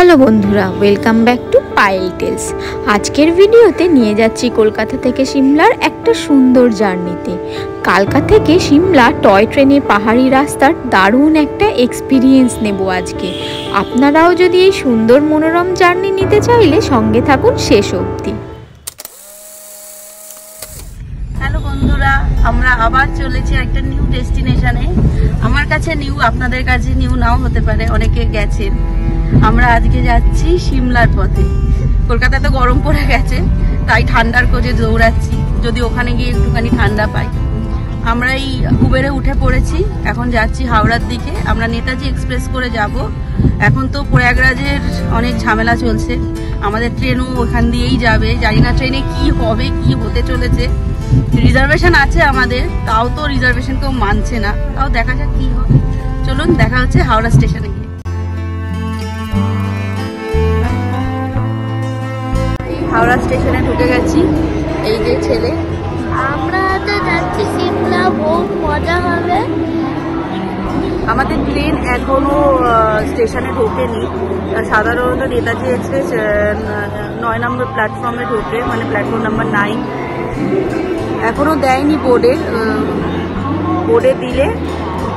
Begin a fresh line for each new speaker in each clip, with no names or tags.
Hello বন্ধুরা, welcome back to Payel tells. আজকের ভিডিওতে নিয়ে যাচ্ছি কলকাতা থেকে সিমলার একটা সুন্দর জার্নিতে। কালকা থেকে সিমলা টয় ট্রেনে পাহাড়ি রাস্তার দারুণ একটা এক্সপিরিয়েন্স নেব আজকে। আপনারাও যদি এই সুন্দর মনোরম জার্নি নিতে চাইলে সঙ্গে থাকুন শেষ অবধি।
হ্যালো বন্ধুরা, আমরা আবার চলেছি একটা নিউ ডেস্টিনেশনে। আমার কাছে নিউ, আপনাদের কাছে নিউ নাও হতে পারে, অনেকে গেছেন। আমরা আজকে যাচ্ছি সিমলার পথে। কলকাতায় তো গরম পড়ে গেছে, তাই ঠান্ডার খোঁজে দৌড়াচ্ছি, যদি ওখানে গিয়ে একটুখানি ঠান্ডা পাই। আমরা এই উবেরে উঠে পড়েছি, এখন যাচ্ছি হাওড়ার দিকে। আমরা নেতাজি এক্সপ্রেস করে যাব। এখন তো প্রয়াগরাজের অনেক ঝামেলা চলছে, আমাদের ট্রেনও ওখান দিয়েই যাবে। জানি না ট্রেনে কি হবে, কি হতে চলেছে। রিজার্ভেশন আছে আমাদের, তাও তো রিজার্ভেশন কেউ মানছে না। তাও দেখা যাক কি হয়। চলুন, দেখা হচ্ছে হাওড়া স্টেশনে গিয়ে। হাওড়া স্টেশনে ঢুকে গেছি। এই যে ছেলে,
আমরা তো যাচ্ছি সিমলা, বহুত মজা হবে।
আমাদের ট্রেন এখনো স্টেশনে ঢোকেনি। সাধারণত নেতাজি এক্সপ্রেস 9 নম্বর প্ল্যাটফর্মে ঢোকে, মানে প্ল্যাটফর্ম নাম্বার 9। এখনো দেয়নি বোর্ডে। বোর্ডে দিলে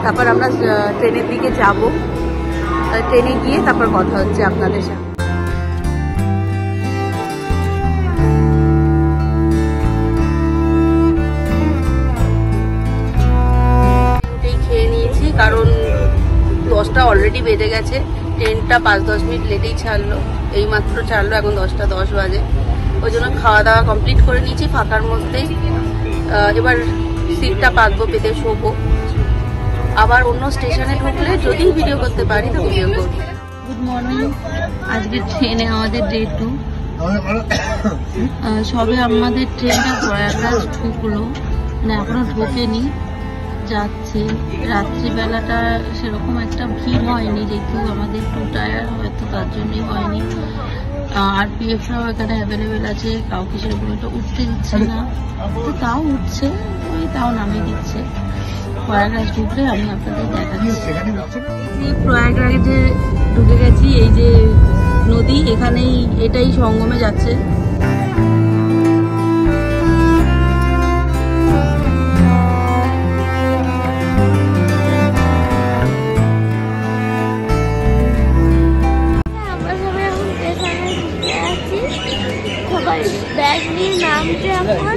তারপর আমরা ট্রেনের দিকে যাব। ট্রেনে গিয়ে তারপর কথা হচ্ছে আপনাদের সাথে। খেয়ে নিয়েছি, কারণ 10টা অলরেডি বেজে গেছে। ট্রেনটা 5-10 মিনিট লেটেই ছাড়লো, এইমাত্র ছাড়লো, এখন 10টা 10 বাজে। ওই জন্য খাওয়া দাওয়া কমপ্লিট করে নিয়েছি ফাঁকার মধ্যেই। এবার সিটটা পাতবো, পেতে শোবো। আবার অন্য স্টেশনে ঢুকলে যদি ভিডিও করতে পারি তো ভিডিও করবো। Good morning. আজকে ট্রেনে আমাদের ডে 2। সবে আমাদের ট্রেনটা প্রয়াগরাজ ঢুকলো, মানে এখনো ঢোকেনি, যাচ্ছে। রাত্রিবেলাটা সেরকম একটা ভিড় হয়নি, যেহেতু আমাদের 2 টায়ার, হয়তো তার জন্যই হয়নি। আরপিএফরাও এখানে অ্যাভেলেবেল আছে, কাউকে সেরকম একটা উঠতে দিচ্ছে না, তো তাও উঠছে, ওই তাও নামিয়ে দিচ্ছে। প্রয়াগরাজ ঢুকলে আমি আপনাদের দেখাচ্ছি। প্রয়াগরাজে ঢুকে গেছি। এই যে নদী, এখানেই, এটাই সঙ্গমে যাচ্ছে।
ব্যাগ নিয়ে নামতে এখন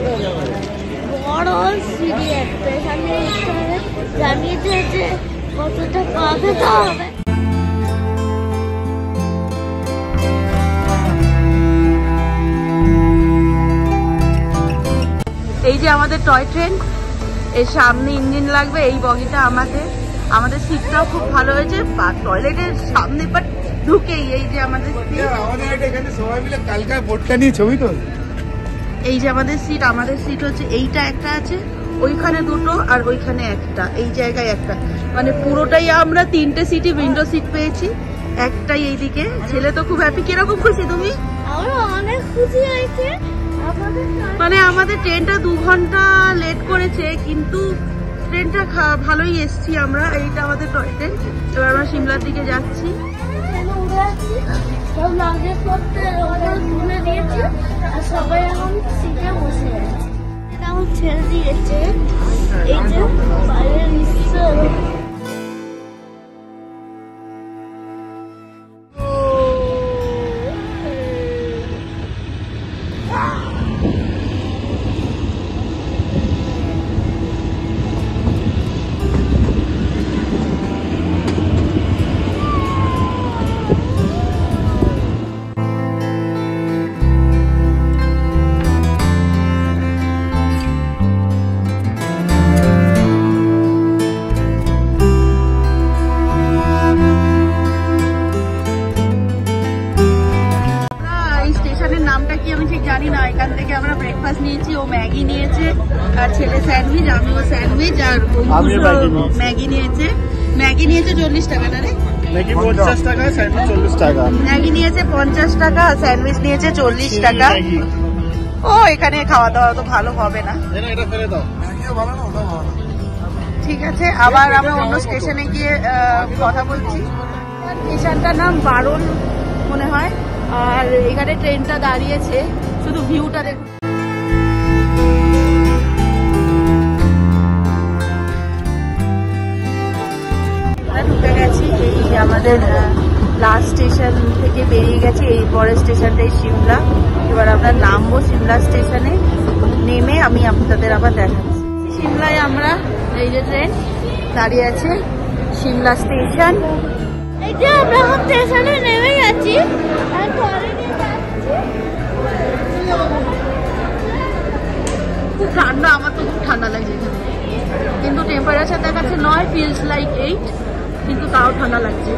বড় সিঁড়ি একটা, এখানে জানিয়েছে যে কতটা কাঁদতে হবে।
এই যে আমাদের টয় ট্রেন, এর সামনে ইঞ্জিন লাগবে। এই বগিটা আমাদের সিটটাও খুব ভালো হয়েছে, টয়লেটের সামনে বাট ঢুকেই এই যে আমাদের সবাই মিলে কালকা বোর্ডটা নিয়ে ছবি তো। এই যে আমাদের সিট হচ্ছে, এইটা একটা আছে, ওইখানে 2টো আর ওইখানে একটা, এই জায়গায় একটা, মানে পুরোটাই আমরা 3টে সিটই উইন্ডো সিট পেয়েছি, একটাই এইদিকে। ছেলে তো খুব হ্যাপি। কিরকম খুশি তুমি?
আমরা অনেক খুশি হয়েছে।
মানে আমাদের ট্রেনটা 2 ঘন্টা লেট করেছে, কিন্তু ট্রেনটা ভালোই এসছি আমরা। এইটা আমাদের টয় ট্রেন। এবার আমরা সিমলার দিকে যাচ্ছি।
সব লাগেজ পত্র তুলে দিয়েছে আর সবাই এখন সিটে বসে আছে। এখন ছেড়ে দিয়েছে, এই যে বাইরের দৃশ্য।
জানি না, এখান থেকে আমরা ব্রেকফাস্ট নিয়েছি, ও ম্যাগি নিয়েছে, আর ছেলে স্যান্ডউইচ, আমিও স্যান্ডউইচ, আর ম্যাগি নিয়েছে। ম্যাগি নিয়েছে 40 টাকা না রে? ম্যাগি 50 টাকা, স্যান্ডউইচ 40 টাকা। ম্যাগি নিয়েছে 50 টাকা, স্যান্ডউইচ নিয়েছে 40 টাকা। ও এখানে খাওয়া দাওয়া তো ভালো হবে না। ঠিক আছে, আবার আমরা অন্য স্টেশনে গিয়ে কথা বলছি। স্টেশনটার নাম বারণ মনে আর এখানে ট্রেনটা দাঁড়িয়েছে, শুধু ভিউটা দেখুন। ঢুকে গেছি, এই আমাদের লাস্ট স্টেশন থেকে বেরিয়ে গেছি, এই পরের স্টেশনটাই সিমলা। এবার আমরা নামবো সিমলা স্টেশনে, নেমে আমি আপনাদের আবার দেখাচ্ছি। সিমলায় আমরা, এই যে ট্রেন দাঁড়িয়ে আছে, সিমলা স্টেশন।
এই যে আমরা এখন স্টেশনে নেমে গেছি আর ঘরে নিয়ে যাচ্ছি।
খুব ঠান্ডা, আমার তো খুব ঠান্ডা লাগছে এখানে, কিন্তু টেম্পারেচার দেখাচ্ছে 9, ফিলস লাইক 8, কিন্তু তাও ঠান্ডা লাগছে।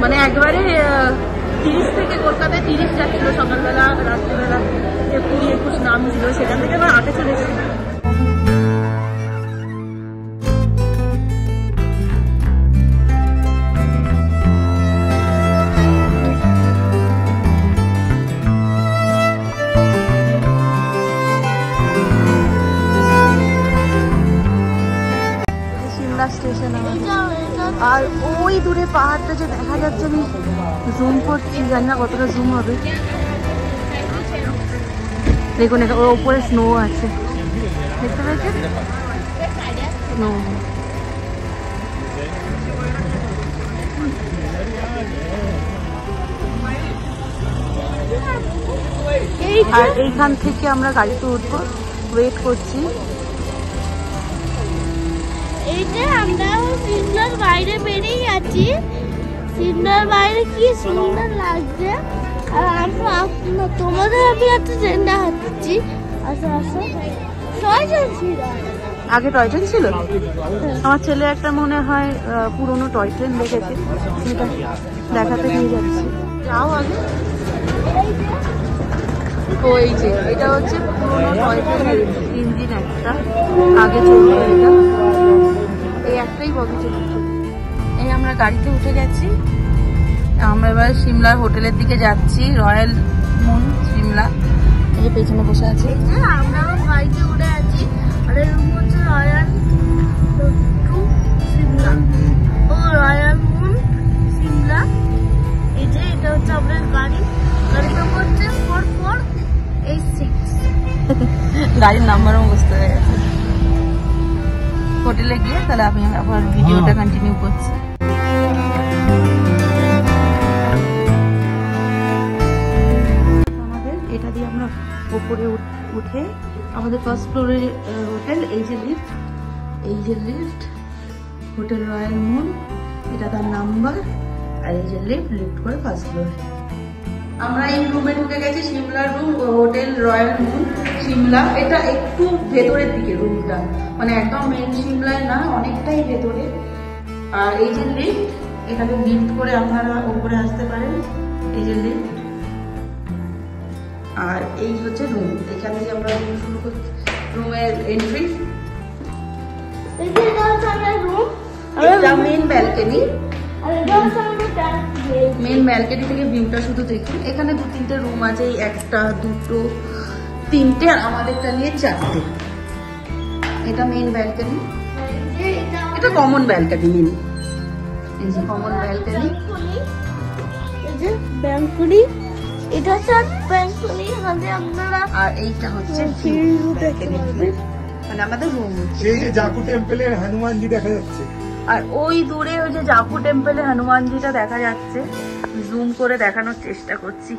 মানে একবারে 30 থেকে কলকাতায় 30 যাচ্ছিল সকালবেলা, রাত্রিবেলা 20-21 নাম ছিল, সেখান থেকে আবার 8-এ চলে এসেছি। স্টেশন আর ওই দূরে পাহাড়টা যে দেখা যাচ্ছে, আমি জুম করছি, জানি না কতটা জুম হবে। দেখুন ওর উপরে স্নো আছে, দেখতে পেয়েছেন স্নো। আর এইখান থেকে আমরা গাড়িতে উঠবো, ওয়েট করছি।
এই যে আমরা সিমলার বাইরে বেরিয়ে গেছি, সিমলার বাইরে কি সুন্দর লাগছে। আর আমরা তোমাদের আমি একটা ট্রেন দেখাচ্ছি। আচ্ছা আচ্ছা, ছয়জন ছিল,
আগে টয় ট্রেন ছিল। আমার ছেলে একটা মনে হয় পুরোনো টয় ট্রেন দেখেছে, সেটা দেখাতে নিয়ে যাচ্ছি। যাও আগে। ও এই যে এটা হচ্ছে পুরোনো টয় ট্রেনের ইঞ্জিন, একটা আগে চলতো, এটা এই একটাই বগি চলছে। এই আমরা গাড়িতে উঠে গেছি, আমরা এবার সিমলার হোটেলের দিকে যাচ্ছি, রয়্যাল মুন সিমলা। এই যে পেছনে বসে আছি,
আমরা গাড়িতে উঠে আছি। আর এই রুম হচ্ছে রয়্যাল সিমলা, ও রয়্যাল মুন সিমলা। এই যে এটা হচ্ছে আমাদের গাড়ি, গাড়ির নম্বর হচ্ছে 4486।
গাড়ির নাম্বারও বুঝতে হয়ে গেছে। হোটেলে গিয়ে তাহলে আমি আবার ভিডিওটা কন্টিনিউ করছি। আমাদের এটা দিয়ে আমরা উপরে উঠে আমাদের ফার্স্ট ফ্লোরের হোটেল, এই যে লিফট, এই যে লিফট, হোটেল রয়্যাল মুন, এটা তার নাম্বার। আর এই যে লিফট করে ফার্স্ট ফ্লোরে আমরা এই রুমে ঢুকে গেছি, সিমলার room, hotel royal moon Shimla. এটা একটু ভেতরের দিকে রুমটা, মানে একদম মেন সিমলায় না, অনেকটাই ভেতরে। আর এই যে লিফট, এখানে লিফট করে আপনারা উপরে আসতে পারেন, এই যে লিফট। আর এই হচ্ছে রুম, এখান থেকে আমরা শুরু করছি রুমের এন্ট্রি।
এই যে এটা হচ্ছে আমাদের রুম,
এটা মেন ব্যালকনি।
আর এটা হচ্ছে আমাদের ব্যালকনি।
মেন ব্যালকনি থেকে ভিউটা শুধু দেখুন। এখানে 2-3টে রুম আছে, একটা, দুটো, 3টে, আর আমাদেরটা নিয়ে 4টে। এটা মেন ব্যালকনি, এটা কমন ব্যালকনি। মেন এই যে কমন ব্যালকনি,
এই যে ব্যালকনি, এটা হচ্ছে ব্যালকনি। এখানে আপনারা,
আর এইটা হচ্ছে মানে আমাদের রুম।
সেই যে জাকু টেম্পলের হনুমানজি দেখা যাচ্ছে,
আর ওই দূরে ওই যে জাকু টেম্পলে হনুমানজিটা দেখা যাচ্ছে, জুম করে দেখানোর চেষ্টা করছি।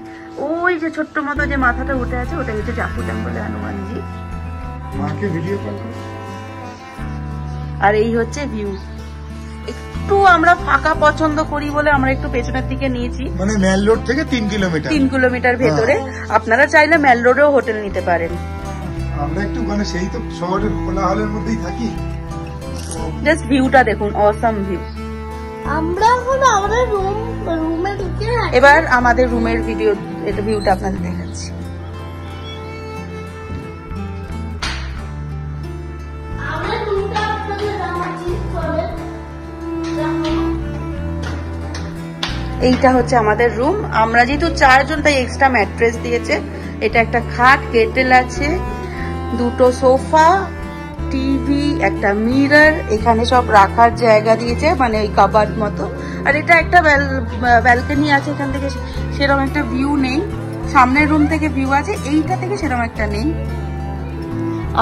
ওই যে ছোট্ট মতো যে মাথাটা উঠে আছে, ওটা হচ্ছে জাকু টেম্পলে হনুমানজি।
মাকে ভিডিও কল করো।
আর এই হচ্ছে ভিউ। একটু আমরা ফাঁকা পছন্দ করি বলে আমরা একটু পেছনের দিকে নিয়েছি,
মানে মেল রোড থেকে 3 কিলোমিটার।
3 কিলোমিটার ভেতরে। আপনারা চাইলে মেল রোডেও হোটেল নিতে পারেন।
আমরা একটু মানে সেই তো শহরের কোলাহলের মধ্যেই থাকি।
জাস্ট ভিউটা দেখুন, অসাম ভিউ।
আমরা এখন আমাদের রুমে ঢুকে আছি।
এবার আমাদের রুমের ভিডিও, এটা ভিউটা আপনাদের দেখাচ্ছি।
আমরা রুমটা আপনাদের দেখাচ্ছি, চলেন
এইটা হচ্ছে আমাদের রুম। আমরা যেহেতু 4 জন, তাই এক্সট্রা ম্যাট্রেস দিয়েছে। এটা একটা খাট, কেটেল আছে, 2টো সোফা, টিভি, একটা মিরর, এখানে সব রাখার জায়গা দিয়েছে, মানে ওই কাবার্ড মতো। আর এটা একটা ব্যালকনি আছে, এখান থেকে সেরকম একটা ভিউ নেই। সামনের রুম থেকে ভিউ আছে, এইটা থেকে সেরকম একটা নেই।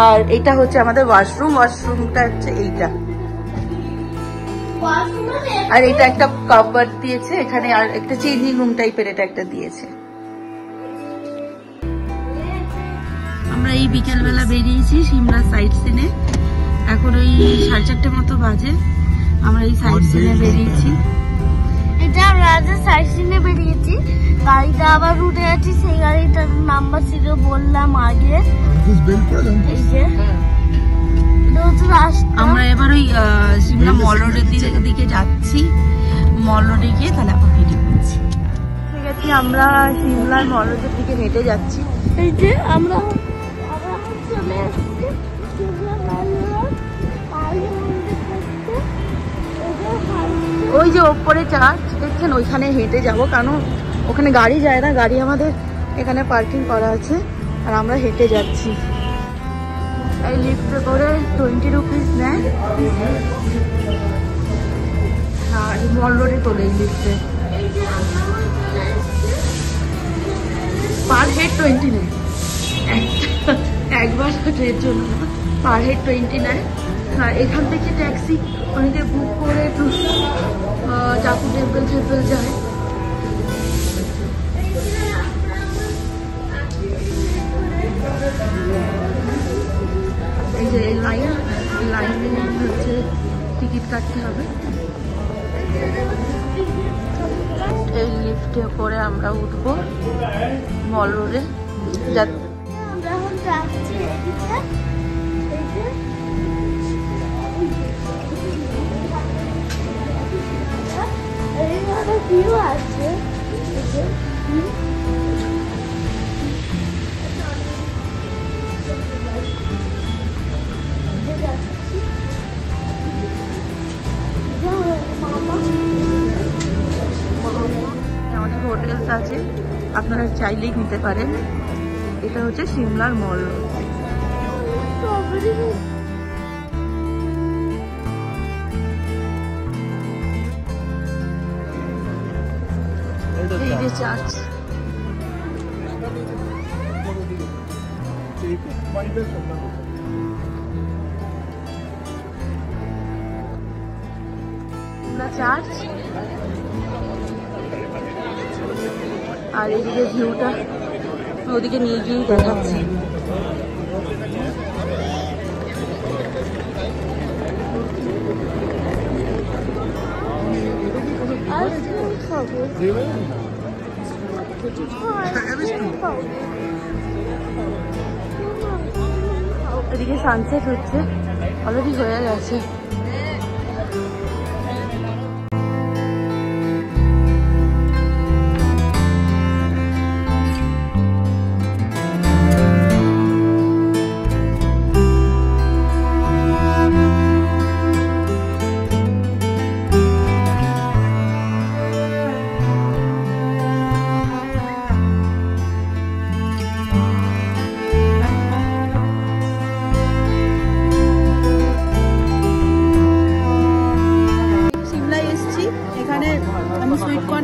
আর এটা হচ্ছে আমাদের ওয়াশরুমটা হচ্ছে এইটা। আর এটা একটা কাবার্ড দিয়েছে এখানে, আর একটা চেঞ্জিং রুম টাইপের এটা একটা দিয়েছে। আমরা এই বিকেলবেলা বেরিয়েছি সিমলা সাইট সিনে। এখন ওই 4:30 মতো বাজে। আমরা এই সাইট সিনে বেরিয়েছি।
এটা আমরা সাইট সিনে বেরিয়েছি, গাড়িটা আবার উঠে যাচ্ছি। সেই গাড়িটার নাম্বার ছিল বললাম আগে। এই যে
আমরা এবার ওই সিমলা মল রোডের দিকে যাচ্ছি। মল রোডে গিয়ে তাহলে আবার ভিডিও করছি। ঠিক আছে, আমরা সিমলার মল রোডের দিকে হেঁটে যাচ্ছি।
এই যে আমরা চলে এসেছি সিমলা মল রোড।
ওই যে ওপরে চার্চ দেখছেন, ওইখানে হেঁটে যাব, কারণ ওখানে গাড়ি যায় না। গাড়ি আমাদের এখানে পার্কিং করা আছে, আর আমরা হেঁটে যাচ্ছি। এই লিফটে করে 20 রুপিস নেয়। আর মল রোডে তোলে এই লিফটে, পার হেড 20 নেয়। একবার হেঁটের জন্য পার হেড 20 নেয়। আর এখান থেকে ট্যাক্সি অনেকে বুক করে একটু জাকু টেম্পল যায়। এই যে লাইনে হচ্ছে টিকিট কাটতে হবে। এই লিফটে করে আমরা উঠবো মল রোডে।
আমরা এখন যাচ্ছি এদিকে। এই যে এইখানে ভিউ আছে। এই যে
আমাদের হোটেলস আছে, আপনারা চাইলেই নিতে পারেন। এটা হচ্ছে সিমলার মল রোড। এই যে চার্চ। চার্চ, আর এদিকে ভিউটা ওদিকে নিয়ে গিয়েই দেখাচ্ছি। এদিকে সানসেট হচ্ছে, অলরেডি হয়ে গেছে।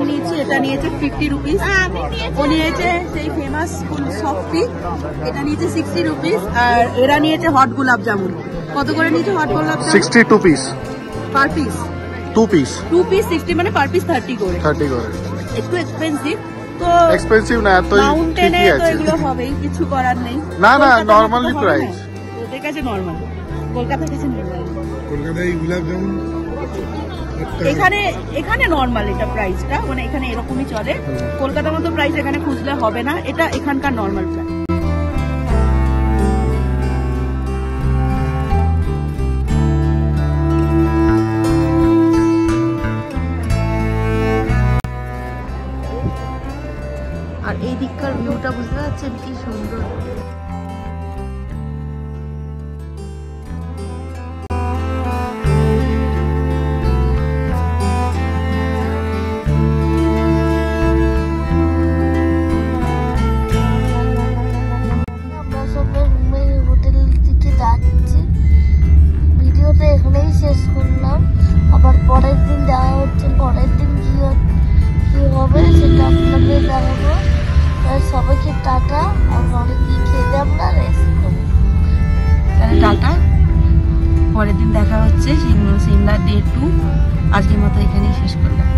নিয়েছি, এটা নিয়েছে 50 রুপিস। ও নিয়েছে সেই ফেমাস ফুল সফটি, এটা নিয়েছে 60 রুপিস। আর এরা নিয়েছে হট গোলাপ জামুন। কত করে নিয়েছে হট গোলাপ jamun?
62 piece
per piece.
2 piece
60 মানে পার পিস 30 করে। একটু এক্সপেন্সিভ তো,
এক্সপেন্সিভ না, তো
মাউন্টেনে
ঠিকই
তো
আছে।
এগুলো হবেই, কিছু করার নেই।
না না, নরমালি প্রাইস।
ওদের কাছে নরমাল, কলকাতার কাছে নরমাল।
কলকাতায় গোলাপ জামুন
এখানে নরমাল, এটা প্রাইসটা মানে এখানে এরকমই চলে। কলকাতার মতো প্রাইস এখানে খুঁজলে হবে না, এটা এখানকার নরমাল প্রাইস। আর এই দিককার ভিউটা বুঝতে পারছেন কি সুন্দর।
সবাইকে টাটা, আর অনেকদিন খেতে আমরা রেস্ট করবো।
তাহলে টাটা, পরের দিন দেখা হচ্ছে। সিমলা ডে 2 আজকের মতো এখানেই শেষ করলাম।